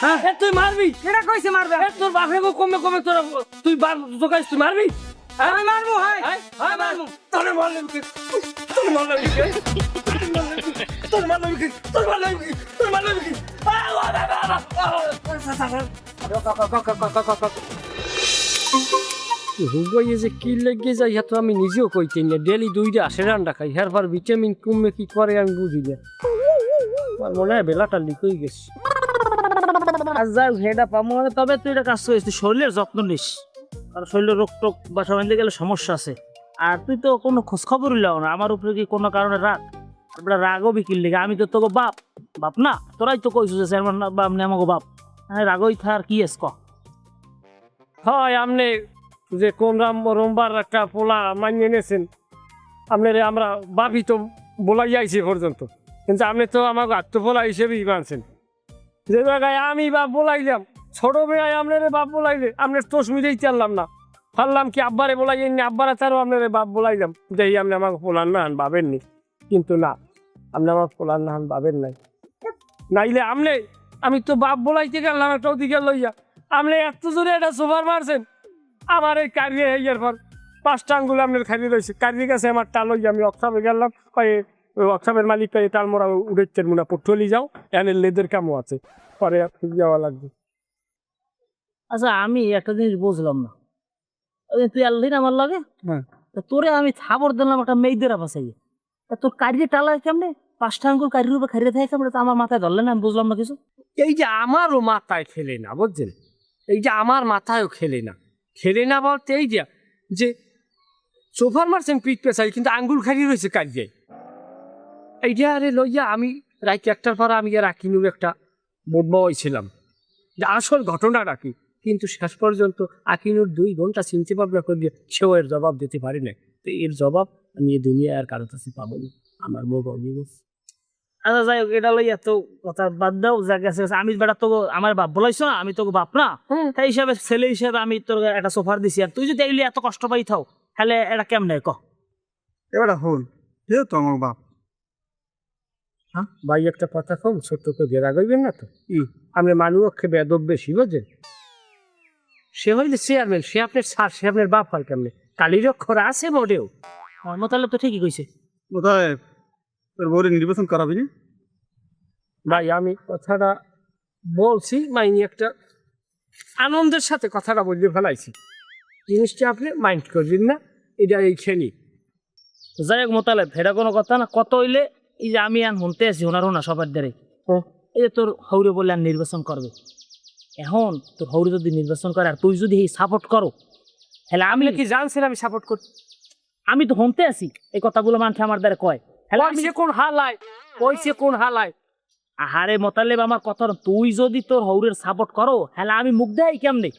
হ্যাঁ তুই মারবি? এটা কইছে মারবে তোর বাপে কমে কমে তোর তুই দোকান তুই মারবি? আমি মারবো হাই হ্যাঁ মারবো। তোর মারলাম কি? তোর মারলাম কি? তোর মারলাম কি? তোর মারলাম কি? তোর মারলাম কি? হুগাইয়ে যে কি লেগে যায় তো আমি নিজেও কইতে না। ডেলি 2টা সেরান্ডা খাই, হেরবার ভিটামিন কমে কি করে আমি বুঝি না। আমার মনে হয় বেলাটা লিকই গেছে। আর যাই হেডা পাবো মানে তবে তুই এটা কাজ করিস, তুই শরীরের যত্ন নিস, কারণ শরীরে রোগ টোক বাসা বাঁধতে গেলে সমস্যা আছে। আর তুই তো কোনো খোঁজ খবরই লাও না আমার উপরে, কি কোনো কারণে রাগ? তারপরে রাগও বিকির লেগে, আমি তো তোকে বাপ বাপ না, তোরাই তো কইছিস যে চেয়ারম্যান বাপ নে আমাকে বাপ, হ্যাঁ রাগই থার কি এস ক। হয় আপনি যে কোন রোমবার একটা পোলা মানিয়ে এনেছেন, আপনার আমরা বাপই তো বলাই যাইছি পর্যন্ত, কিন্তু আপনি তো আমাকে আত্মপোলা হিসেবেই মানছেন। যে জায়গায় আমি বাপ বলাইলাম, ছোট মেয়ে আপনার বাপ বলাইলে আপনার তোষ মিলেই চাললাম না, পারলাম কি আব্বারে বলাই নি, আব্বারা তারও আপনার বাপ বলাইলাম, দেখি আপনি আমাকে পোলার না ভাবেননি। কিন্তু না, আপনি আমার পোলার না ভাবেন নাই। নাইলে আপনি, আমি তো বাপ বলাইতে গেলাম একটা ওদিকে লইয়া, আপনি এত জোরে একটা সোফার মারছেন, আমার এই কারিয়ে ইয়ার পর 5টা আঙ্গুল আপনার খাইয়ে রয়েছে, কারিয়ে গেছে আমার টাল লইয়া। আমি ওয়ার্কশপে গেলাম, ওই ওয়ার্কশপের মালিক পাই তাল মোড়া উড়েছেন মোনা পটলি যাও, এনে লেদের কামও আছে, পরে যাওয়া লাগবে। আচ্ছা আমি একটা জিনিস বুঝলাম না, ওই তুই আল্লিন আমার লাগে, হ্যাঁ তা তোরে আমি থাবর দিলাম একটা মেয়েদের বাসাই, তা তোর কারিয়ে টালায় কেমনে? 5টা আঙ্গুল কারির উপরে খাইয়ে থাকে কেমনে? তা আমার মাথায় ধরলেন না, আমি বুঝলাম না কিছু। এই যে আমারও মাথায় খেলে না বুঝছেন, এই যে আমার মাথায়ও খেলে না, খেলে না বলতে এই যে যে সোফার মারছেন পিঠ পেঁচাই, কিন্তু আঙ্গুল খাইয়ে রয়েছে কারিয়ে। এইটা আরে লইয়া আমি রাত 1টার পর আমি আর আকিনুর একটা বদবা হয়েছিলাম যে আসল ঘটনাটা কি, কিন্তু শেষ পর্যন্ত আকিনুর 2 ঘন্টা চিনতে ভাবনা করলে সেও এর জবাব দিতে পারি না। তো এর জবাব আমি এই দুনিয়া আর কারো কাছে পাবো না, আমার মুখ অবিগত। আচ্ছা যাই হোক, এটা লইয়া তো কথা বাদ দাও, যা গেছে গেছে। আমি বেটা তো আমার বাপ বলাইছো না, আমি তোকে বাপ না, তাই হিসাবে ছেলে হিসাবে আমি তোর একটা সোফার দিছি, আর তুই যদি এইলি এত কষ্ট পাই থাও, তাহলে এটা কেমনে ক? এবার হল যেহেতু আমার বাপ। হ্যাঁ ভাই একটা কথা কম, ছোট্ট করে গেরা গইবেন না তো। আপনি মানুষকে বেদব বেশি বোঝেন। সে হইলে চেয়ারম্যান, সে আপনার স্যার, সে আপনার বাপ হয় কেমনে? কালির অক্ষর আছে মোটেও। মোতালেব তো ঠিকই কইছে। কোথায় তোর বউরে নির্বাচন করাবি না? ভাই আমি কথাটা বলছি মাইনি একটা আনন্দের সাথে কথাটা বললে ফেলাইছি, জিনিসটা আপনি মাইন্ড করবেন না, এটা এই খেলি। যাই হোক মোতালেব, এটা কোনো কথা না। কত হইলে এই যে আমি আর মনতে আছি ওনার না সবার দ্বারে, এই যে তোর হৌরে বললে আর নির্বাচন করবে, এখন তোর হৌরে যদি নির্বাচন করে আর তুই যদি এই সাপোর্ট করো, তাহলে আমি আপনি কি জানছেন আমি সাপোর্ট করছি? আমি তো হনতে আছি এই কথাগুলো মানুষ আমার দ্বারা কয়, হ্যালো আমি সে কোন হালায়, ওইসে কোন হালায়। আহারে মোতালেব আমার কথা না, তুই যদি তোর হৌরের সাপোর্ট করো, হ্যালো আমি মুখ দেয় কেমনে?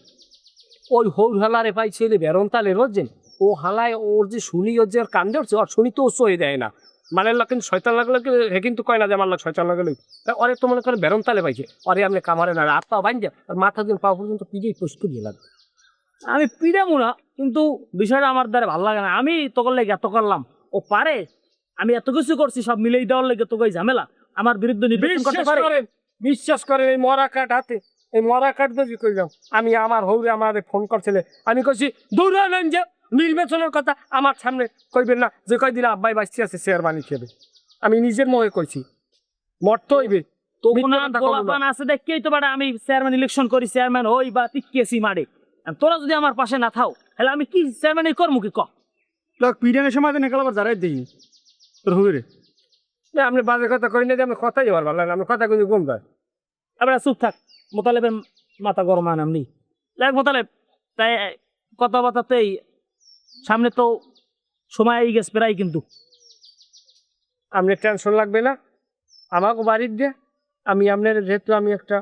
ওই হৌর হালারে পাই ছেলে বেরন তালে রোজেন, ও হালায় ওর যে শুনি, ওর যে ওর কান্দে উঠছে, ওর শুনি তো ও সয়ে দেয় না। মানে কিন্তু শয়তান লাগলে হে কিন্তু কয় না যে আমার লাগ শয়তান লাগলে, অরে তো মনে করে বেরন তালে পাইছে, অরে আপনি কামারে না হাত পা বাইন যা, আর মাথা দিন পা পর্যন্ত পিজেই পুষ্কু দিয়ে লাগবে। আমি পিড়ামু না, কিন্তু বিষয়টা আমার দ্বারা ভালো লাগে না। আমি তোকে লেগে এত করলাম, ও পারে? আমি এত কিছু করছি সব মিলেই দেওয়ার লেগে তোকে এই ঝামেলা, আমার বিরুদ্ধে নির্বাচন করতে পারে? বিশ্বাস করেন এই মরা কাঠ হাতে, এই মরা কাঠ যদি কইলাম আমি, আমার হৌরে আমার ফোন করছিলে, আমি কইছি দৌড়া নেন যে নির্বাচনের কথা আমার সামনে কইবেন না, যে কয়দিন আব্বাই বাঁচতে আছে চেয়ারম্যান হিসেবে। আমি নিজের মনে কইছি মরতে হইবে। পোলাপান আছে দেখেই তো বাড়া আমি চেয়ারম্যান ইলেকশন করি, চেয়ারম্যান হই বা টিকেছি মারে। আর তোরা যদি আমার পাশে না থাও, তাহলে আমি কি চেয়ারম্যান করবো কি ক? লোক পিডিয়ানের সময় তো নেকাল আবার যারাই দিই তোর হুবে রে। আপনি বাজে কথা কই না যে আমি কথাই আবার ভালো লাগে, আমি কথা কিন্তু কম যায়। এবার চুপ থাক, মোতালেবের মাথা গরম আন আমনি দেখ মোতালেব। তাই কথাবার্তাতেই সামনে তো সময় এই গেছে প্রায়, কিন্তু আপনি টেনশন লাগবে না, আমাকে বাড়ির দিয়ে আমি আপনার, যেহেতু আমি একটা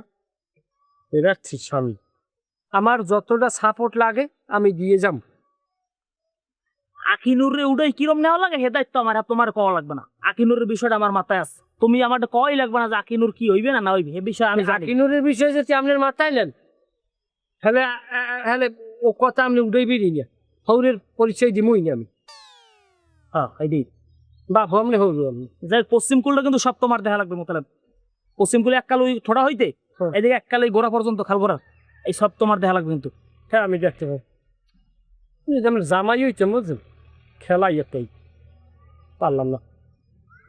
বেরাচ্ছি স্বামী, আমার যতটা সাপোর্ট লাগে আমি দিয়ে যাব। আকিনুরে উড়াই কিরম নেওয়া লাগে হে দায়িত্ব আমার, তোমার কওয়া লাগবে না। আকিনুরের বিষয়টা আমার মাথায় আছে, তুমি আমার কই লাগবে না যে আকিনুর কি হইবে না না হইবে, এ বিষয়ে আমি জানি। আকিনুরের বিষয়ে যদি আপনার মাথায় নেন, হলে হলে ও কথা আপনি উঠেইবেই না, হৌরের পরিচয় দিমই না আমি। হ্যাঁ এই বাপ আপনি হৌর আমি। যাই পশ্চিম কুলটা কিন্তু সব তোমার দেখা লাগবে মোতালেব। পশ্চিম কুলে এককাল ওই ঠোড়া হইতে হ্যাঁ। এদিকে এককালে গোড়া পর্যন্ত খাল গোড়া এই সব তোমার দেখা লাগবে কিন্তু। হ্যাঁ আমি দেখতে পাই আমার জামাই হইতে বুঝছেন খেলাই একটাই পারলাম না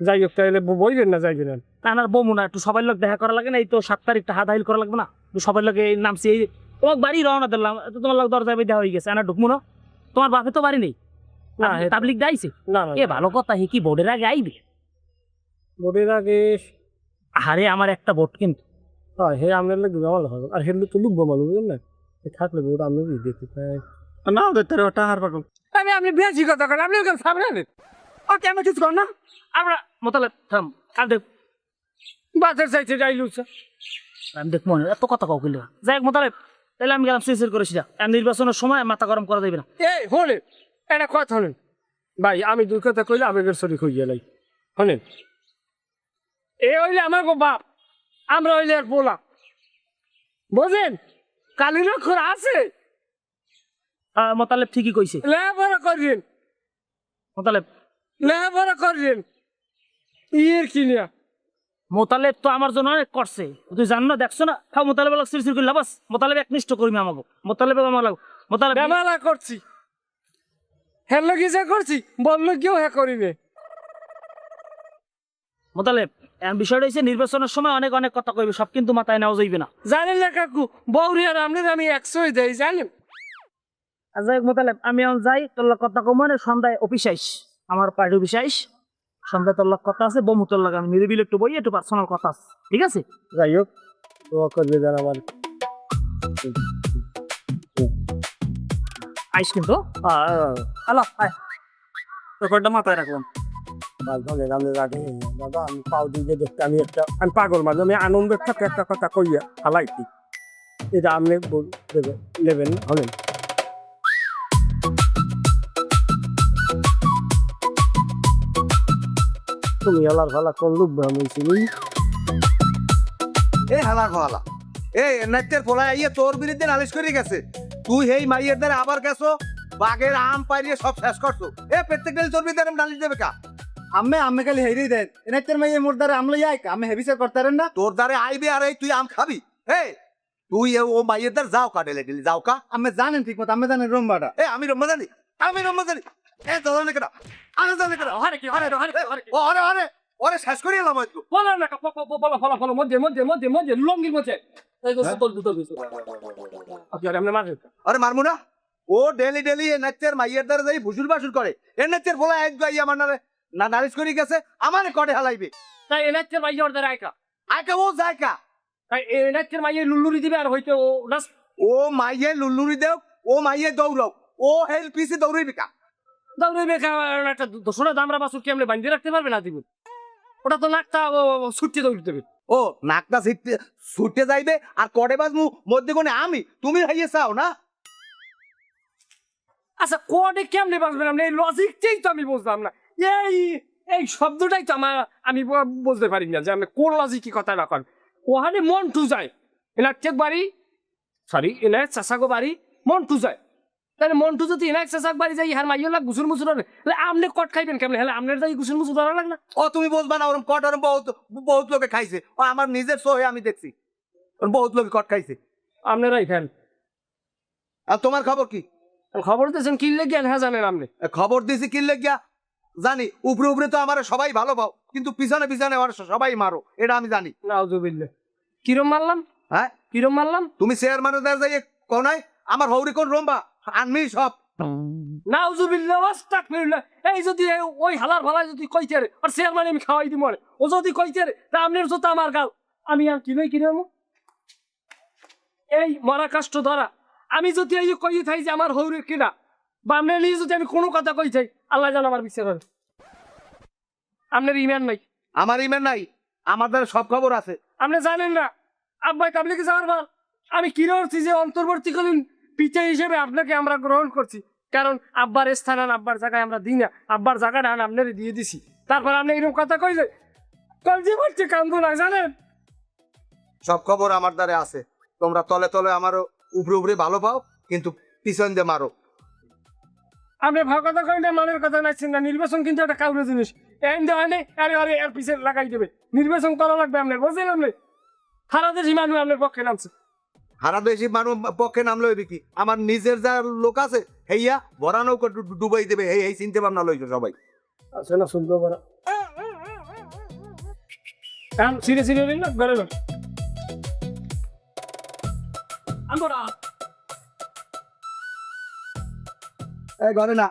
যাই হোক তাহলে বইবেন না যাইবেন না না বমু না, একটু সবাই লোক দেখা করা লাগে না, এই তো 7 তারিখটা হাত হাইল করা লাগবে না, একটু সবাই লোকে নামছি এই তোমার বাড়ি রওনা দিলাম, তো তোমার লোক দরজায় দেওয়া হয়ে গেছে, না ঢুকবো না, তোমার বাপে তো বাড়ি নেই, না তাবলিক দাইছে, না না এ ভালো কথা, হে কি বোর্ডের আগে আইবে? বোর্ডের আগে আরে আমার একটা বোর্ড কিন্তু হ্যাঁ হে আপনার লোক ভালো হবে আর হেলে তো লুকবো মালু বুঝলেন না থাকলে বোর্ড আমি দেখতে পাই না ওদের তোর ওটা হার পাগল আমি আপনি বেশি কথা করেন আপনি ওকে সামনে আনেন ও কেন কিছু কর না আমরা মোতালে থাম কাল দেখ বাজার চাইছে যাই লুচা আমি দেখবো না, এত কথা কাউ কিলো যাই হোক মোতালে, তাহলে আমি গেলাম সিসির করেছি যা, আর নির্বাচনের সময় মাথা গরম করা যাবে না। এই হলে এটা কথা হলেন ভাই আমি দুই কথা কইলে আবেগের শরীর হইয়া লাই হলেন এ হইলে আমার বাপ আমরা হইলে আর বলা বোঝেন কালির অক্ষর আছে মোতালেব ঠিকই কইছে, লেখাপড়া করবেন মোতালেব লেখাপড়া করবেন ইয়ের কিনিয়া মোতালেব তো আমার জন্য অনেক করছে, তুই জান না, দেখছো না, খাও মোতালেব সিরসির করলে বাস, মোতালেব একনিষ্ঠ কর্মী আমাকে, মোতালেব আমার লাগবে, মোতালেব বেমালা করছি হ্যাঁ গিয়ে করছি বললো কেউ হ্যাঁ করিবে মোতালেব বিষয়টা হচ্ছে নির্বাচনের সময় অনেক অনেক কথা কইবে, সব কিন্তু মাথায় নেওয়া যাইবে না। জানেন না কাকু বৌরি আর আপনি আমি 100 দেই জানেন আর যাই হোক মোতালেব আমি এখন যাই, তোর লোক কথা কম মানে সন্ধ্যায় অফিস আইস, আমার পার্টি অফিস আইস, সন্ধ্যায় তোর লোক কথা আছে, বমু তোর লোক আমি নিরিবিল একটু বই, একটু পার্সোনাল কথা আছে, ঠিক আছে? যাই হোক দোয়া করবে যারা আমার আইস কিন্তু হ্যালো আয়, ব্যাপারটা মাথায় রাখলাম। দাদা আমি পাও দিয়ে দেখতে আমি পাগল মাঝে আমি আনন্দের থাকে একটা কথা কইয়া হালাইছি এটা আপনি নেবেন হলেন তুমি আলার ভালা কোন লোক ব্রাহ্মণছি এই হালা খালা এই নাইতের ফলায় আইয়ে তোর বিরুদ্ধে নালিশ করে গেছে, তুই এই মাইয়ের দ্বারা আবার গেছো, বাঘের আম পাইয়ে সব শেষ করছো, এ প্রত্যেক দিন তোর বিরুদ্ধে নালিশ দেবে কা? আমি খালি হেরি দেন এনাইতের মাইয়ে মোর দ্বারা আমলে আইক আমি হেবিসে করতারেন না। তোর দ্বারে আইবে আর এই তুই আম খাবি? হে তুই ও মাইয়ের দ্বার যাও কা ডেলে ডেলে যাও কা? আমি জানেন ঠিক মতো আমি জানেন রম্বাটা এ আমি রম্মা জানি, আমি রম্মা জানি, এ তোর কেনা আমি জানি কেনা, হরে কি হরে হরে হরে ও আরে আরে ওরে শেষ করে এলাম হয়তো। বলো না বলো ফলা ফলা মধ্যে মধ্যে মধ্যে মধ্যে লঙ্গির মধ্যে আপনি মাঝে আরে মারমু না, ও ডেলি ডেলি এ নাচের মাইয়ের দ্বারা যাই ভুসুর বাসুর করে, এ নাচের ফলা এক গাই আমার না নালিশ করে গেছে, আমার কটে হালাইবে, তাই এনাচ্ছের মাইয়ে ওর দ্বারা আইকা আইকা ও যায় কা? তাই এনাচ্ছের মাইয়ে লুল্লুরি দিবে আর হইতে ও নাচ ও মাইয়ে লুল্লুরি দেও, ও মাইয়ে দৌড়াও, ও হেল পিছে দৌড়াইবে কা? দৌড়ে একটা দোষণা দামরা বাসুর কি আপনি বান্ধিয়ে রাখতে পারবেন না দিব ওটা তো নাকটা ছুটতে দৌড় দেবে ও নাকটা ছুটে যাইবে আর কটে বাজমু মধ্যে কোনে আমি, তুমি হাইয়ে চাও না? আচ্ছা কোডে কেমনে বাঁচবেন আপনি এই লজিকটাই তো আমি বুঝলাম না এই এই শব্দটাই তো আমি বুঝতে পারি না যে আপনি কোন লজিকই কথা না করেন ওখানে মন্টু যায় এনার চেক বাড়ি সরি এনার চাষাগো বাড়ি মন্টু যায় তাহলে মন্টু যদি এনার চাষাক বাড়ি যাই হার মাইয়া লাগ গুসুর মুসুর হলে আপনি কট খাইবেন কেমন হলে আপনার যাই গুসুর মুসুর ধরা লাগ না ও তুমি বুঝবা না, ওরম কট ওরম বহুত বহুত লোকে খাইছে, ও আমার নিজের সোহে আমি দেখছি ওরম বহুত লোকে কট খাইছে। আপনারাই ফেল আর তোমার খবর কি? খবর দিয়েছেন কিনলে জ্ঞান হ্যাঁ জানেন আপনি খবর দিছি কিনলে গিয়া জানি, উপরে উপরে তো আমার সবাই ভালো পাও, কিন্তু পিছনে পিছনে আমার সবাই মারো, এটা আমি জানি। নাউজুবিল্লা কিরম মারলাম হ্যাঁ কিরম মারলাম তুমি চেয়ারম্যানের দ্বারা যাই কোনায় আমার হৌরি কোন রম্বা আনমি সব নাউজুবিল্লা আস্তাগফিরুল্লাহ এই যদি ওই হালার ভালাই যদি কইতে রে আর চেয়ারম্যান আমি খাওয়াই দিব আরে ও যদি কইতে রে তা আপনার যত আমার গাল আমি আর কি নই কিরম এই মরা কাষ্ট ধরা আমি যদি এই কই থাই যে আমার হৌরির কিনা বা আপনার নিয়ে যদি আমি কোনো কথা কই থাই আল্লাহ জান আমার বিচার হবে আপনার ইমান নাই আমার ইমেল নাই, আমার দ্বারা সব খবর আছে। আপনি জানেন না আব্বাই তাবলিগে যাওয়ার পর আমি কি করছি যে অন্তর্বর্তীকালীন পিতা হিসেবে আপনাকে আমরা গ্রহণ করছি, কারণ আব্বার স্থান আন আব্বার জায়গায় আমরা দিই না, আব্বার জায়গাটা আন আপনারে দিয়ে দিছি, তারপর আপনি এরকম কথা কইলে কলজি মারছে কান্দু না জানেন। সব খবর আমার দ্বারা আছে, তোমরা তলে তলে আমারও উপরে উপরে ভালো পাও, কিন্তু পিছন দিয়ে মারো। আপনি ভাব কথা কই না মানের কথা নাইছেন না, নির্বাচন কিন্তু একটা কাউরে জিনিস এন দেওয়া নেই আরে আরে এর পিছে লাগাই দেবে, নির্বাচন করা লাগবে আপনার বুঝলেন আপনি। সারা দেশি মানুষ আপনার পক্ষে নামছে। হারা দেশি মানুষ পক্ষে নামলো হইবে কি? আমার নিজের যা লোক আছে হেইয়া ভরা নৌকা ডুবাই দেবে, এই চিন্তা ভাবনা লইছে সবাই। আছে না শুনতে পারা এখন সিরে সিরে নিন না ঘরে লোক আমরা এই ঘরে না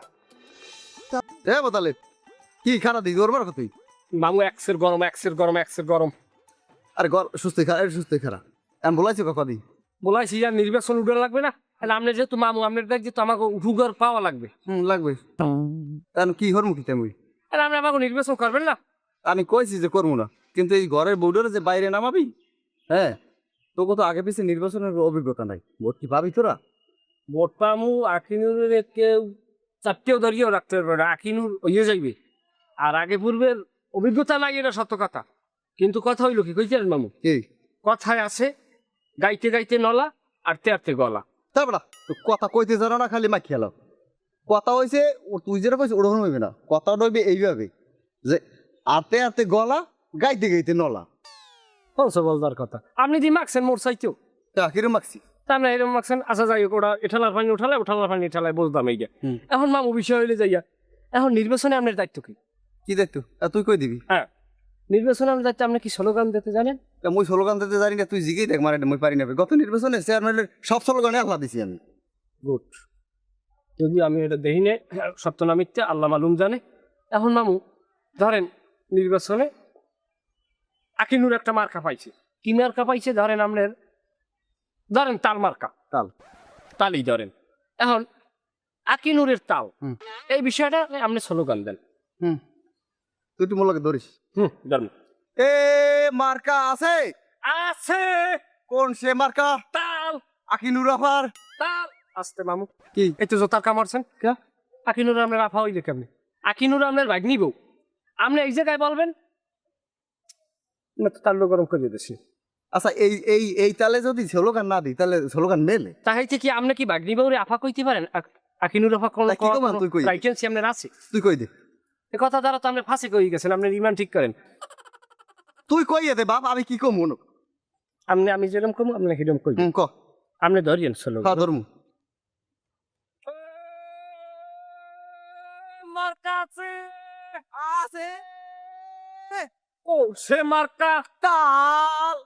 এ বতালে কি খারাপ দিই ওর কথা তুই? মামু এক্সের গরম এক্সের গরম এক্সের গরম। আরে সুস্থ খারাপ সুস্থ খারাপ আমি বলাইছি কথা দিই বলাইছি আর নির্বাচন উঠে লাগবে না, তাহলে আপনি যেহেতু মামু আপনার দেখ যেহেতু আমাকে উঠুগর পাওয়া লাগবে, লাগবে তাহলে কি হর মুখি তেমনি তাহলে আপনি আমাকে নির্বাচন করবেন না? আমি কইছি যে করবো না, কিন্তু এই ঘরের বউডারে যে বাইরে নামাবি, হ্যাঁ তোকে তো আগে পিছিয়ে নির্বাচনের অভিজ্ঞতা নাই, ভোট কি পাবি তোরা? ভোট পামু আকিনুরের কেউ চারটেও ধরিয়েও রাখতে পারবে না, আকিনুর ইয়ে যাইবে। আর আগে পূর্বের অভিজ্ঞতা নাই এটা সত্য কথা, কিন্তু কথা হইল কি কইছেন মামু? কি কথায় আছে গাইতে গাইতে নলা আটতে আটতে গলা। তারপরা তো কথা কইতে জানো না, খালি মা খেলো কথা হয়েছে। তুই যেটা কইছিস ওরকম হইবে না, কথা হইবে এইভাবে যে আতে আতে গলা গাইতে গাইতে নলা। বলছো বলদার কথা আপনি দি মাখছেন মোর চাইতেও, কিরম মাখছি তা আমরা এরকম মাখছেন। আচ্ছা যাই হোক, ওরা এঠালার পানি উঠালে ওঠালার পানি এঠালায় বলতাম এই যে। হুম। এখন মামু বিষয় হইলে যাইয়া এখন নির্বাচনে আপনার দায়িত্ব কি? কি দেখতো তুই কই দিবি? হ্যাঁ নির্বাচনে আপনার দায়িত্ব, আপনি কি স্লোগান দিতে জানেন? মুই স্লোগান দিতে জানি না, তুই জিগেই দেখ মারে মুই পারি না। গত নির্বাচনে চেয়ারম্যানের সব স্লোগানে আল্লাহ দিছি আমি। গুড, যদি আমি এটা দেখি নে সত্য না মিথ্যে আল্লাহ মালুম জানে। এখন মামু ধরেন নির্বাচনে আকিনুর একটা মার্কা পাইছে, কি মার্কা পাইছে? ধরেন আপনার ধরেন তাল মার্কা, তাল তালই ধরেন। এখন আকিনুরের তাল, হুম। এই বিষয়টা আপনি স্লোগান দেন। তুই একটু মোলাকে ধরিস। ধরেন এ মার্কা আছে আছে কোন সে মার্কা? তাল আকিনুর আফার। তাল আসতে মামু কি এই তো জোতার কামারছেন কে? আকিনুর আপনার আফা হইলে কেমনি? আকিনুর আপনার ভাগ্নি বউ, আপনি এই জায়গায় বলবেন না তো তার লোক গরম করে দিয়েছি। আচ্ছা এই এই এই তালে যদি স্লোগান না দিই তাহলে স্লোগান মেলে? তাহাইতে কি আপনি কি ভাগ্নি বউরে আফা কইতে পারেন? আকিনুর আফা কোন তা কি কমান তুই কই? রাইটেন্সি আপনার আছে? তুই কই দে। এ কথা দ্বারা তো আপনি ফাঁসি কই গেছেন, আপনি রিমান্ড ঠিক করেন। তুই কই দে বাপ, আমি কি কম মনে। আমি যেরকম কম আপনি সেরকম কই, ক আপনি ধরিয়েন স্লোগান। খা ধর্ম মার্কা আছে আছে ও সে মার্কা তাল,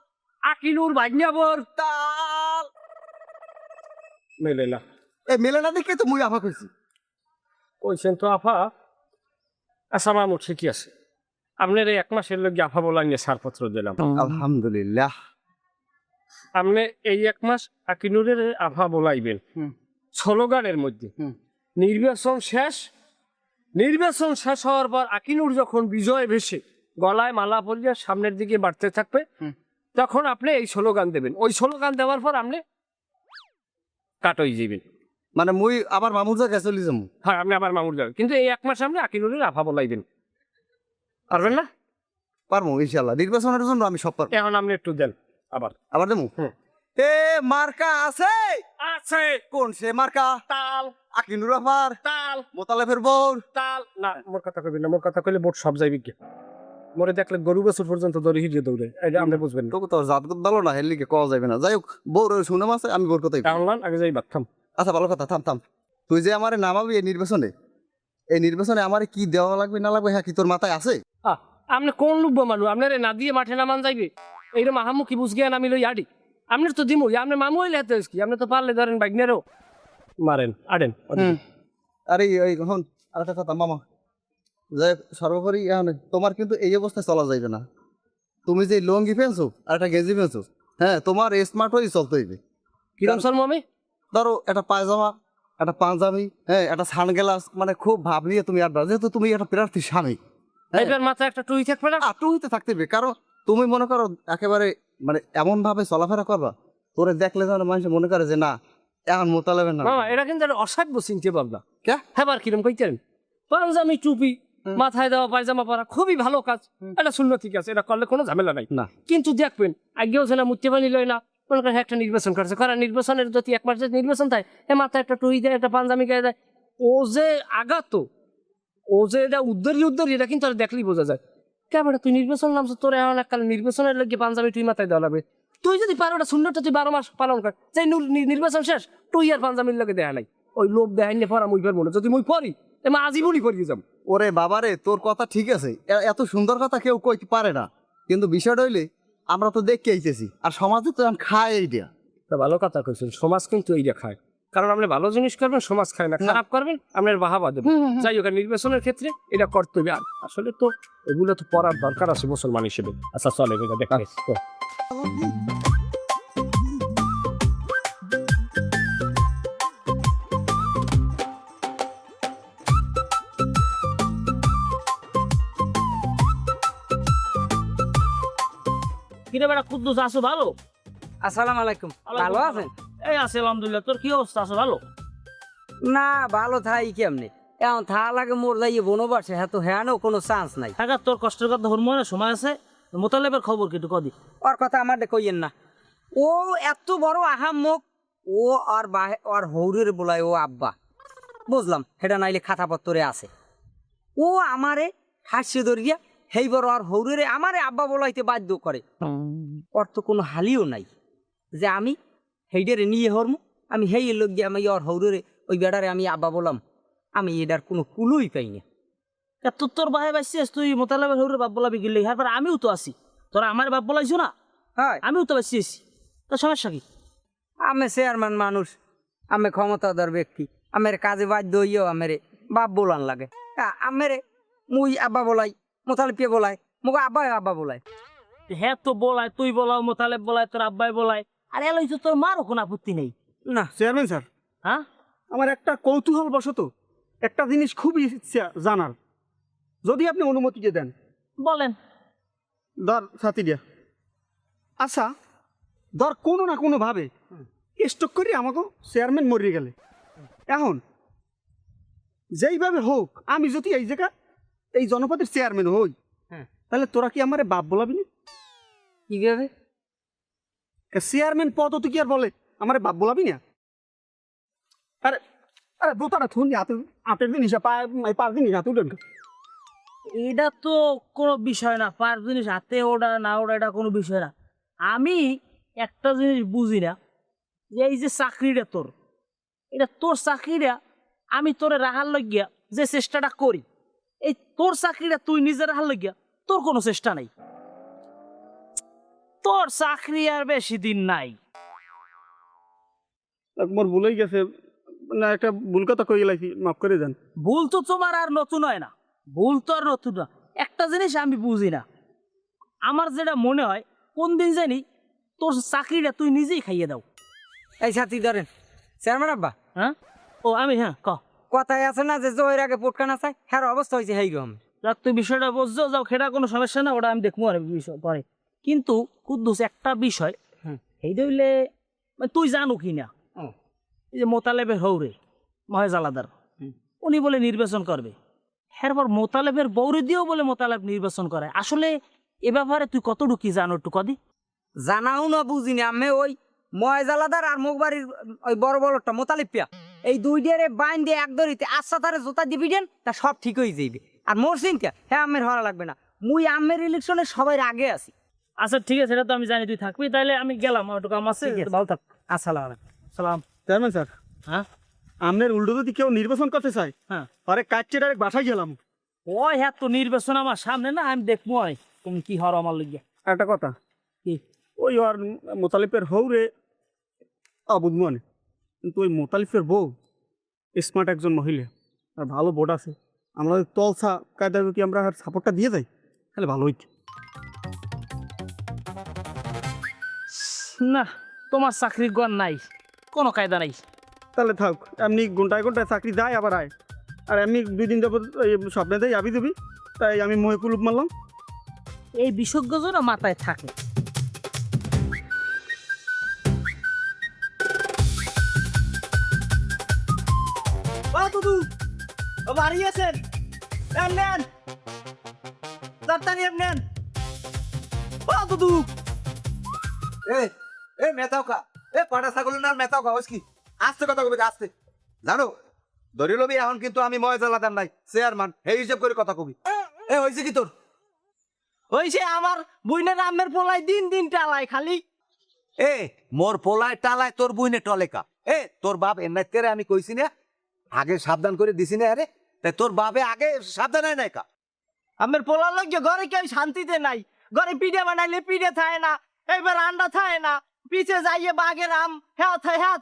আকিনুর ভাগ্না বর তাল মেলে না। এ মেলে না দেখে তো মুই আফা কইছি। কইছেন তো আফা। আচ্ছা মামু ঠিকই আছে, আপনার এই 1 মাসের লোক আফা বলা নিয়ে ছাড়পত্র দিলাম। আলহামদুলিল্লাহ। আপনি এই 1 মাস আকিনুরের আফা বলাইবেন হুম। স্লোগানের মধ্যে। হুম। নির্বাচন শেষ, নির্বাচন শেষ হওয়ার পর আকিনুর যখন বিজয় ভেসে গলায় মালা পরিয়ে সামনের দিকে বাড়তে থাকবে, হুম। তখন আপনি এই স্লোগান দেবেন। ওই স্লোগান দেওয়ার পর আপনি কাটই যাবেন। মানে মুই আবার মামুর জায়গায় চলে যাবো। হ্যাঁ আপনি আবার মামুর যাবেন, কিন্তু এই 1 মাস আপনি আকিনুরের আফা বলাইবেন, পারবেন না? পারবো ইনশাল্লাহ, নির্বাচনের জন্য আমি সব পারবো। এখন আপনি একটু দেন আবার। আবার দেবো। হুম। এ মার্কা আছে আছে কোন সে মার্কা? তাল আকিনুর আফার তাল মোতালেফের বউর তাল। না মোর কথা কইবেন না, মোর কথা কইলে বোট সব যাইবে কি? মোরে দেখলে গরু বছর পর্যন্ত দৌড়ে হিরিয়ে দৌড়ে, এটা আপনি বুঝবেন না। তোকে তো জাত ভালো না, হেলিকে কওয়া যাবে না। যাই হোক বউর শুনে আছে, আমি বোর কথাই। টাউনলান আগে যাই বাথম। আচ্ছা ভালো কথা, থাম থাম। তুই যে আমারে নামাবি এই নির্বাচনে, এই নির্বাচনে আমারে কি দেওয়া লাগবে না লাগবে, হ্যাঁ কি তোর মাথায় আছে? আপনি কোন লুব্ব মানুষ? আপনার না দিয়ে মাঠে নামান যাইবে এইরকম আহামু কি বুঝ গিয়া নামি লই আডি? আপনার তো দিমু, আপনি মামু হইলে হাতে কি? আপনি তো পারলে ধরেন বাইকনেরও মারেন আডেন। আরে এই এখন আরেকটা কথা মামা, যে সর্বোপরি এখন তোমার কিন্তু এই অবস্থায় চলা যাইবে না। তুমি যে লুঙ্গি পেনছো আর একটা গেঞ্জি পেনছো, হ্যাঁ তোমার স্মার্ট হয়ে চলতে হইবে। কিরম সর মামে? ধরো একটা পায়জামা, একটা পাঞ্জাবি, হ্যাঁ একটা সানগ্লাস, মানে খুব ভাব নিয়ে তুমি আড্ডা, যেহেতু তুমি একটা প্রার্থী স্বামী, এইবার মাথায় একটা টুই থাকবে না? আটু হইতে থাকতে হবে। কারণ তুমি মনে করো একেবারে মানে এমন ভাবে চলাফেরা করবা, তোরে দেখলে যেন মানুষ মনে করে যে না এখন মোতালেবেন না। মামা এটা কিন্তু একটা অসাধ্য চিন্তা ভাবনা। কে? হ্যাঁ কিরম কইতেন? পাঞ্জাবি টুপি মাথায় দেওয়া পায়জামা পরা খুবই ভালো কাজ, এটা শূন্য ঠিক আছে, এটা করলে কোনো ঝামেলা নাই। না কিন্তু দেখবেন আগেও যেন মুক্তি পানি লয় না, মনে করেন একটা নির্বাচন করছে, কারণ নির্বাচনের যদি 1 মাসের নির্বাচন থাকে, এ মাথায় একটা টুই দেয়, একটা পাঞ্জাবি গায়ে দেয়, ও যে আঘাত, ও যে এটা উদ্ধারি এটা কিন্তু আর দেখলেই বোঝা যায়। কেমন তুই নির্বাচন নামছো, তোর এখন এককালে নির্বাচনের লাগে পাঞ্জাবি টুই মাথায় দেওয়া লাগবে? তুই যদি পারো ওটা সুন্দরটা তুই 12 মাস পালন কর, চাই নির্বাচন শেষ তুই আর পাঞ্জাবির লোকে দেখা নাই, ওই লোক দেখাইলে পড়া মুই পারবো না, যদি মুই পড়ি এমন আজীবনই পড়িয়ে যাবো। ওরে বাবারে, তোর কথা ঠিক আছে, এত সুন্দর কথা কেউ কইতে পারে না, কিন্তু বিষয়টা হইলে আমরা তো দেখতে আইতেছি, আর সমাজে তো এখন খায় এইটা। তা ভালো কথা কইছেন, সমাজ কিন্তু এইটা খায়, কারণ আপনি ভালো জিনিস করবেন সমাজ খায় না, খারাপ করবেন আপনার বাহাবা দেবেন। যাই হোক, নির্বাচনের ক্ষেত্রে এটা করতে হবে। আর আসলে তো এগুলো তো পড়ার দরকার আছে মুসলমান হিসেবে। আচ্ছা চলে এগুলো দেখা তো। কিরে বেটা কুদ্দুস, আছো ভালো? আসসালামু আলাইকুম। ভালো আছেন? এই আছে আলহামদুলিল্লাহ। তোর কি অবস্থা, আছো ভালো? না ভালো থাই কেমনে, এখন থা লাগে মোর যাইয়ে বনবাসে, হ্যাঁ তো হ্যাঁ কোনো চান্স নাই। থাকা তোর কষ্টের কথা হরমোনের সময় আছে। মোতালেবের খবর কি একটু কদি? ওর কথা আমার কইয়েন না, ও এত বড় আহাম্মক, ও আর ওর হৌরের বলায় ও আব্বা, বুঝলাম সেটা নাইলে খাতাপত্তরে আছে। ও আমারে হাসি ধরিয়া হেই বড় আর হৌরেরে আমারে আব্বা বলাইতে বাধ্য করে। ওর তো কোনো হালিও নাই যে আমি হেইডারে নিয়ে হরমু, আমি হেই লোক গিয়ে আমি ওর হৌরেরে ওই বেড়ারে আমি আব্বা বললাম, আমি এটার কোনো কুলুই পাই না। তোর ভাই বাসছিস, তুই মোতালেবের হৌরের বাপ বলাবি গেলে, হ্যাঁ আমিও তো আছি, তোরা আমার বাপ বলাইছো না, হ্যাঁ আমিও তো বাসছিস, তোর সমস্যা কি? আমি চেয়ারম্যান মানুষ, আমি ক্ষমতাধর ব্যক্তি, আমার কাজে বাধ্য হইয়াও আমার বাপ বলান লাগে। আমার মুই আব্বা বলাই, মোতালিপিয়ে বলাই, মুখ আব্বাই আব্বা বলাই। হ্যাঁ তো বলায়, তুই বলাও, মোতালেব বলায়, তোর আব্বাই বলায়, আর এলাই তো তোর মারও কোনো আপত্তি নেই। না চেয়ারম্যান স্যার, হ্যাঁ আমার একটা কৌতূহল বশত একটা জিনিস খুবই ইচ্ছা জানার, যদি আপনি অনুমতি দিয়ে দেন। বলেন। ধর সাথী দিয়া, আচ্ছা ধর কোনো না কোনোভাবে স্টক করে আমাকে চেয়ারম্যান মরিয়ে গেলে, এখন যেইভাবে হোক আমি যদি এই জায়গা এই জনপদের চেয়ারম্যান হই, হ্যাঁ। তাহলে তোরা কি আমারে বাপ বলাবি না? কিভাবে? চেয়ারম্যান পদ তো কি আর বলে আমারে বাপ বলাবি না? আরে আরে বোতাটা থুন আটের দিন হিসাব পাঁচ দিন হাতে উঠেন। এটা তো কোনো বিষয় না, 5 জিনিস হাতে ওটা না ওটা এটা কোনো বিষয় না। আমি একটা জিনিস বুঝি না, যে এই যে চাকরিটা তোর, এটা তোর চাকরিটা আমি তোরে রাখার লাগিয়া যে চেষ্টাটা করি, এই তোর চাকরিটা তুই নিজে রাখার লাগিয়া তোর কোনো চেষ্টা নাই। তোর চাকরি আর বেশি দিন নাই। মোর ভুলেই গেছে, না একটা ভুল কথা কই গেলাইছি, মাফ করে দেন। ভুল তো তোমার আর নতুন হয় না, ভুল তো আর নতুন না। একটা জিনিস আমি বুঝি না, আমার যেটা মনে হয় কোন দিন জানি তোর চাকরিটা তুই নিজেই খাইয়ে দাও। এই সাথী ধরেন, চেয়ারম্যান আব্বা। হ্যাঁ ও আমি, হ্যাঁ ক। কথায় আছে না যে জয়ের আগে পোটকানা চাই, হ্যাঁ অবস্থা হয়েছে হেই রকম। যাক তুই বিষয়টা বুঝছো, যাও, সেটা কোনো সমস্যা না, ওটা আমি দেখবো আর বিষয় পরে। কিন্তু কুদ্দুস একটা বিষয়, এই দইলে তুই জানো কি না, এই যে মোতালেবের হৌরে মহেজ আলাদার, উনি বলে নির্বাচন করবে, এরপর মোতালেবের বৌরে দিয়েও বলে মোতালেব নির্বাচন করে। আসলে এ ব্যাপারে তুই কতটুকু কি জানো একটু কদি? জানাও না বুঝিনি আমি, ওই ময়জালাদার আর মুখবাড়ির ওই বড় বড়টা মোতালিপিয়া, এই দুই ডিয়ারে বাইন দিয়ে এক দড়িতে আচ্ছা তারে জোতা দিবি দেন, তা সব ঠিক হয়ে যাইবে। আর মোর চিন্তা হ্যাঁ আমের হওয়া লাগবে না, মুই আমের ইলেকশনে সবাই আগে আছি। আচ্ছা ঠিক আছে, এটা তো আমি জানি তুই থাকবি, তাইলে আমি গেলাম, একটু কাম আছে, ঠিক আছে। ভালো থাক। আসসালামু আলাইকুম। সালাম। চেয়ারম্যান স্যার, হ্যাঁ আপনার উল্টো যদি কেউ নির্বাচন করতে চায়, হ্যাঁ আরে কাটছে ডাইরেক্ট বাসায় গেলাম। ওই হ্যাঁ তো নির্বাচন আমার সামনে না, আমি দেখবো আর তুমি কি হর আমার লইয়া। একটা কথা, কি? ওই আর মোতালিফের হৌরে অবুধ মনে, কিন্তু ওই মোতালিফের বউ স্মার্ট একজন মহিলা, আর ভালো বোর্ড আছে, আমরা ওই তলসা কায়দায় যদি আমরা সাপোর্টটা দিয়ে যাই তাহলে ভালো হইত। না, তোমার চাকরি গণ নাই, কোনো কায়দা নাই। তাহলে থাক, এমনি ঘন্টায় ঘন্টায় চাকরি দেয় আবার আয়, আর এমনি 2 দিন যাবো স্বপ্নে দেয় আবি দেবি, তাই আমি মহে কুলুপ মারলাম। এই বিশেষজ্ঞজন মাথায় থাকে। বাড়ি আছেন? নেন তাড়াতাড়ি নেন। দুদু এ মেথাও খা, এ পাটা ছাগল না মেথাও খা, কি আস্তে কথা কবি, আস্তে। জানো ধরে লবি, এখন কিন্তু আমি ময়জালাদার নাই, চেয়ারম্যান, এই হিসেব করে কথা কবি। এ হয়েছে কি তোর? ওই সে আমার বইনের আমের পোলাই দিন দিন টালাই খালি। এ মোর পোলায় টালায় তোর বুইনে টলেকা। এ তোর বাপ এনাই তেরে আমি কইছি না, আগে সাবধান করে দিছি না। আরে তাই তোর বাপে আগে সাবধান হয় নাই কা? আমার পোলা লাগে ঘরে কেউ শান্তিতে নাই, ঘরে পিঠে বানাইলে পিঠে থাকে না, এবার আন্ডা থাকে না, পিছে যাইয়ে বাঘের আম হ্যাঁ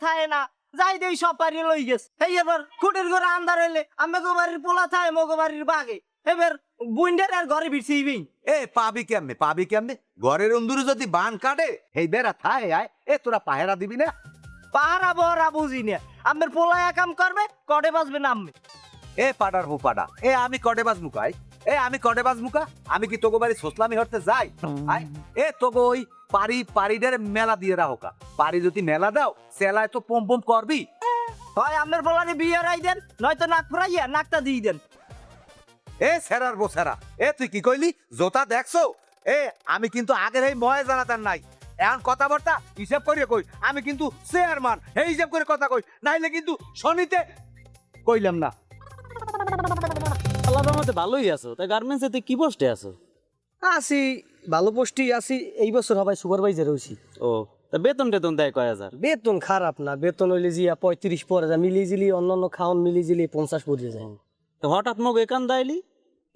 থাকে না, যাই দেই সব পারি লই গেছে। এই এবার খুঁটির ঘরে আন্দার হইলে আমাকে বাড়ির পোলা থাকে মগো বাড়ির বাঘে, এবার বুইন্ডার আর ঘরে ভিড়ছিবি। এ পাবি কেমনে ঘরের অন্দুরে যদি বান কাটে এই বেড়া থায় আয়। এ তোরা পাহেরা দিবি না? পাহারা বহরা বুঝি না, আমার পোলা কাম করবে কটে বাজবে নামবে। এ পাডার হো পাডা, এ আমি কটে বাজ মুকাই, এ আমি কটে বাজ মুকা, আমি কি তোগো বাড়ি সোসলামি হরতে যাই? আয় এ তোগো ওই পারিদের মেলা দিয়ে রাহোকা, পারি যদি মেলা দাও সেলায় তো পম পম করবি। হয় আমার পোলারে বিয়ে রাই দেন, নয়তো নাক ফুরাইয়া নাকটা দিয়ে দেন। এ সেরার বসেরা, এ তুই কি কইলি জোতা দেখছো? এ আমি কিন্তু আগের এই ময়ে জানাতার নাই, এখন কথাবার্তা হিসাব করিয়া কই। আমি কিন্তু চেয়ারম্যান, এই হিসাব করে কথা কই, নাইলে কিন্তু শনিতে কইলাম না। আল্লাহর রহমতে ভালোই আছো। তাই গার্মেন্টসে তুই কি পোস্টে আছো? আসি ভালো পোস্টেই আছি, এই বছর হবাই সুপারভাইজার হয়েছি। ও, তা বেতন টেতন দেয় কয় হাজার? বেতন খারাপ না, বেতন হইলে জিয়া 35 পরে যায়, মিলিজিলি অন্যান্য খাওয়ান মিলিজিলি 50 পড়ে যায়। তো হঠাৎ মগ একান দাইলি?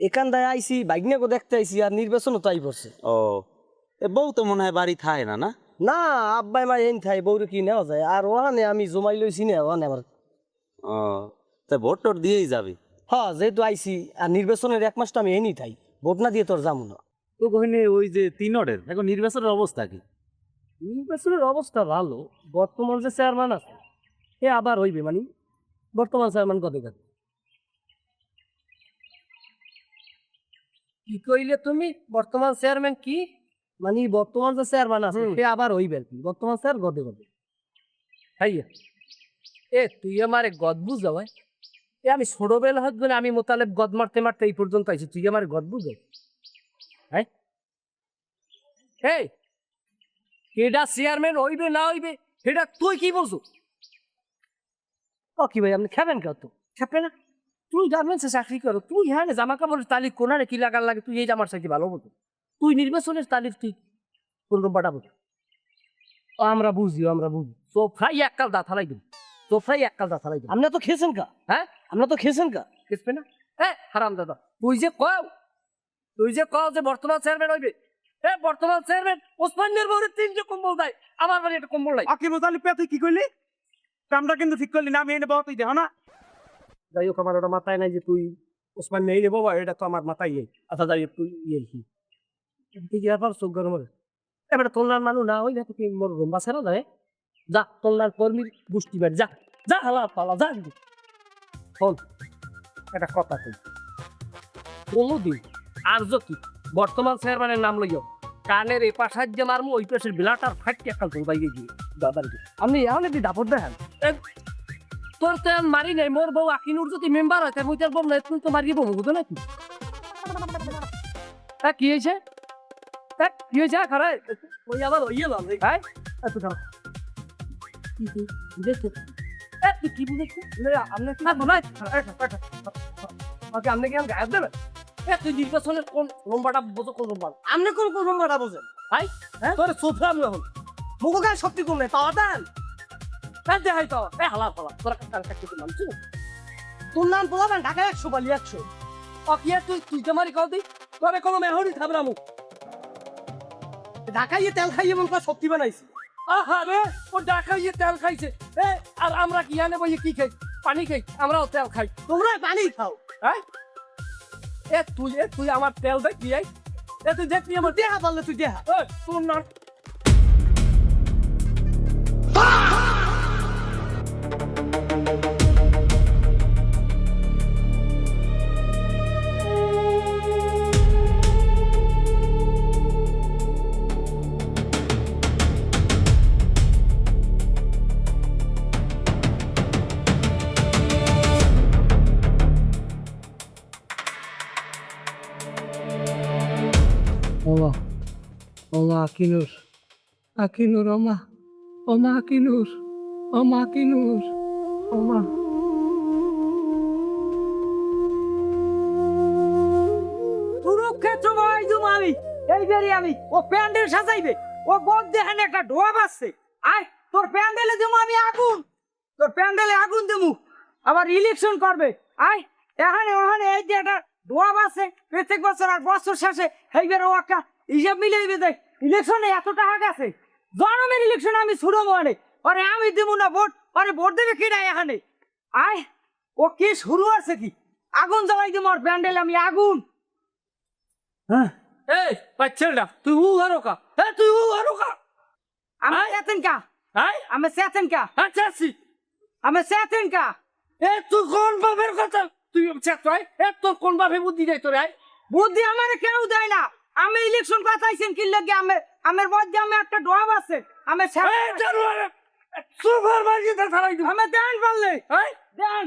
এখান দায় আইসি বাইকনিয়াকে দেখতে আইসি, আর নির্বাচনও তাই পড়ছে। ও, এ বউ তো মনে হয় বাড়ি থায় না? না না আব্বাই মা এন থাই বউরে কি নেওয়া যায়, আর ওখানে আমি জমাই লইছি না ওখানে আমার। ও, তা ভোট টোট দিয়েই যাবি? হ্যাঁ যেহেতু আইসি, আর নির্বাচনের 1 মাস তো আমি এনই থাই, ভোট না দিয়ে তোর যাবো না। তো কহিনি ওই যে তিনটের এখন নির্বাচনের অবস্থা কি? নির্বাচনের অবস্থা ভালো, বর্তমান যে চেয়ারম্যান আছে এ আবার হইবে, মানে বর্তমান চেয়ারম্যান কত কাজ কি কইলে তুমি? বর্তমান চেয়ারম্যান কি মানে বর্তমান যে চেয়ারম্যান আছে সে আবার হইবে আর কি, বর্তমান চেয়ার গদে গদে। হাইয়া এ তুই আমার গদ বুঝাও, এ আমি ছোটবেলা হাত ধরে আমি মোতালেব গদ মারতে মারতে এই পর্যন্ত আইছি, তুই আমার গদ বুঝাও? হ্যাঁ এই এটা চেয়ারম্যান হইবে না হইবে এটা তুই কি বলছো? ও কি ভাই আপনি খাবেন কেউ? তো খাবে না, তুই গার্মেন্টসে চাকরি করো, তুই হ্যাঁ জামা কাপড়ের তালিক কোনারে কি লাগার লাগে, তুই এই জামার চাকরি ভালো মতো, তুই নির্বাচনের তালিক তুই কোন পাঠাবো? আমরা বুঝিও আমরা বুঝি, তো ফ্রাই এককাল দা থালাই দিন, তো ফ্রাই এককাল দা থালাই দিন। আমরা তো খেয়েছেন কা, হ্যাঁ আমরা তো খেয়েছেন কা। খেসবে না? হ্যাঁ হারাম দাদা, তুই যে কও যে বর্তমান চেয়ারম্যান হইবে, এ বর্তমান চেয়ারম্যান ওসমানের বউরে 3 কম্বল দেয়, আমার বাড়ি একটা কম্বল নাই। আকিব তাহলে তুই কি কইলি? কামটা কিন্তু ঠিক করলি না, আমি এনে বাবা তুই দেখো না। যাই হোক আমার ওটা মাথায় নাই যে তুই ওসমান নেই রে বাবা, এটা তো আমার মাথায় নেই। আচ্ছা যাই হোক, তুই ইয়ে কি চোখ গরম হবে এবারে তোলনার মানুষ না ওই দেখো তুই মোর রুম্বা ছেড়া যায়, যা তোলনার কর্মীর গোষ্ঠী বাড়ি যা, যা হালা পালা যা। শোন একটা কথা কই, কোনোদিন আর যদি বর্তমান চেয়ারম্যানের নাম লইও কানের এ পাশার যে মারমু ওই পাশের বিলাটার ফাটকে একটা গোল বাইকে গিয়ে দাদার গিয়ে আপনি এখন একটি দাপট দেখেন। তোর তো এখন মারি নাই, মোর বউ আকিনুর যদি মেম্বার হয় তাই মুই তার বউ নাই, তুই তো মারিয়ে বউ বুঝো নাকি? কি হয়েছে কি হয়েছে খারাপ ওই আবার ওইয়ে লাল ভাই এত খারাপ কি তুই বুঝেছো? তুই কি বুঝেছো? আপনি কি বলাই ওকে আপনি কি গায়েব দেবেন? তুই নির্বাচনের কোন নম্বরটা বোঝো, কোন নম্বর? আপনি কোন কোন নম্বরটা বোঝেন? ভাই হ্যাঁ তোর সোফা আমি এখন মুখ গায়ে শক্তি কম নেই পাওয়া দেন। দেখাই তো হালা ফালা তোরা কাল কাটতে তো মানছি না। তোর নাম বলাবেন ঢাকায় 100 বালি 100। কি তুই তো মারি কও দি তোরে কোনো মেহরি খাবে না মুখ ঢাকায় তেল খাইয়ে মন করে শক্তি বানাইছি। আহা রে ও ঢাকাইয়ে তেল খাইছে, আর আমরা কি আনে বইয়ে কি খাই? পানি খাই, আমরাও তেল খাই। তোমরা পানি খাও। হ্যাঁ তুই আমার তেল দেখ দিয়ে তুই দেখবি আমার দেখা পারলে তুই দেখা। তোর না Oma, Oma Akinur, Akinur, Oma, Oma Akinur, Oma Akinur, Oma. সুরক্ষিত ভাই জুমামি এই বেরি আমি ও প্যান্ডেল সাজাইবে ও বোধ দেখেন একটা ডোয়াব আছে আয় তোর প্যান্ডেলে দেবো আমি আগুন তোর প্যান্ডেলে আগুন দেবো আবার ইলেকশন করবে আয় এখানে ওখানে এই যে একটা ডোয়াব আছে প্রত্যেক বছর আর বছর শেষে এইবার ও একটা হিসাব মিলিয়ে দেয় ইলেকশনে এত টাকা গেছে জনমের ইলেকশন আমি ছুড়ো মানে আরে আমি দেবো না ভোট আরে ভোট দেবে কি না এখানে আয় ও কি শুরু আছে কি আগুন জ্বালাই দেবো আর প্যান্ডেলে আমি আগুন এই বাচ্চাটা তুই উ আরো কা তুই উ আরো কা আমি চেতেন কা হ্যাঁ আমি চেতেন কা আচ্ছা আছি আমি চেতেন কা তুই কোন বাপের কথা তুই চেত তোর কোন বাপে বুদ্ধি দেয় তোর বুদ্ধি আমার কেউ দেয় না আমি ইলেকশন কথাইছেন কি লাগে আমার মধ্যে আমি একটা ডোয়াব আছে আমি সুপার মার্কেটে থারাই দিব আমি দেন পারলে দেন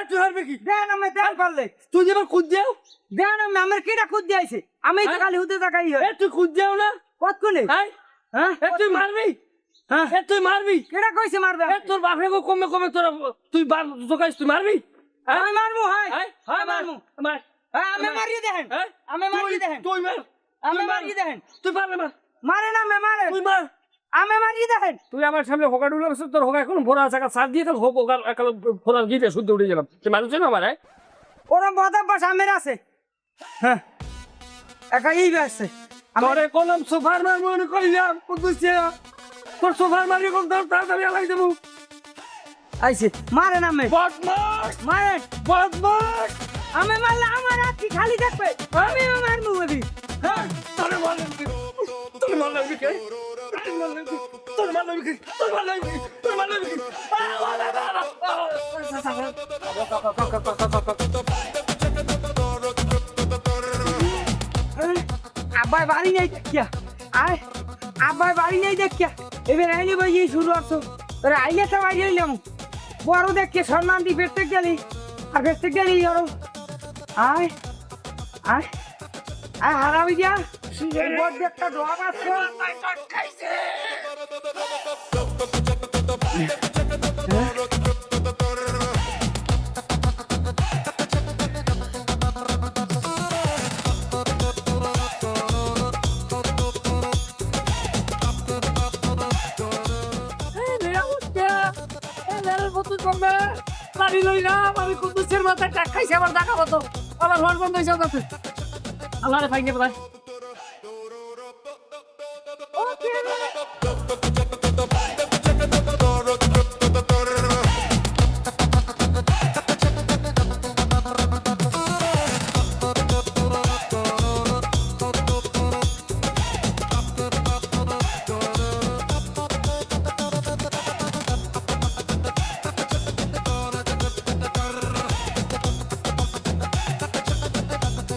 তুই হারবে কি দেন আমি দেন পারলে তুই যেবার খুদ দেও দেন আমি আমার কেটা খুদ দিয়েছে আমি তো খালি হুতে তাকাই হয় তুই খুদ দেও না কত কোনে হ্যাঁ তুই মারবি হ্যাঁ তুই মারবি কেটা কইছে মারবে তোর বাপে কমে কমে তোরা তুই জোগাইস তুই মারবি আমি মারবো হয় হ্যাঁ মারবো মার আমি মারিয়ে দেখেন আমি মারিয়ে দেখেন তুই মার আমি মারিয়ে দেখেন তুই পারলে মার মারে না আমি মারে তুই মার আমি মারিয়ে দেখেন তুই আমার সামনে হোকা ডুলে বসে তোর হোকা এখন ভোরা চাকা সার দিয়ে তার হোকা একাল ভোরা গিয়ে শুদ্ধ উঠে গেলাম তুই মানুষ না আমার ওরম বদাব্বাস আমের আছে হ্যাঁ একা এই আছে তোরে কলম সোফার মার মনে করিলাম কুদুসে তোর সোফার মারি কোন তাড়াতাড়ি আলাই দেবো আইছে মারে না আমি বদমাস মারেন বদমাস আমি মারলে আমার হাত কি খালি দেখবে আমি মারবো বলি তোরে মারলাম কি তোরে মারলাম কি তোরে মারলাম কি তোরে মারলাম কি তোরে মারলাম কি তোরে মারলাম কি আব্বাই বাড়ি নেই দেখিয়া আয় আব্বাই বাড়ি নেই দেখিয়া এবার আইলে ভাই শুরু আসছো তোরা আইলে তো বাড়ি আইলাম বড় দেখে সম্মান দি ফেরতে গেলি আর ফেরতে গেলি আরো আয় আয় আয় হারাবি যা বড় একটা ডোয়াব আছে আমি কুদুসের মাথায় টাক খাইছি আবার দেখা মতো আবার হল বন্ধ হয়েছে আল্লাহ রে ফাইনে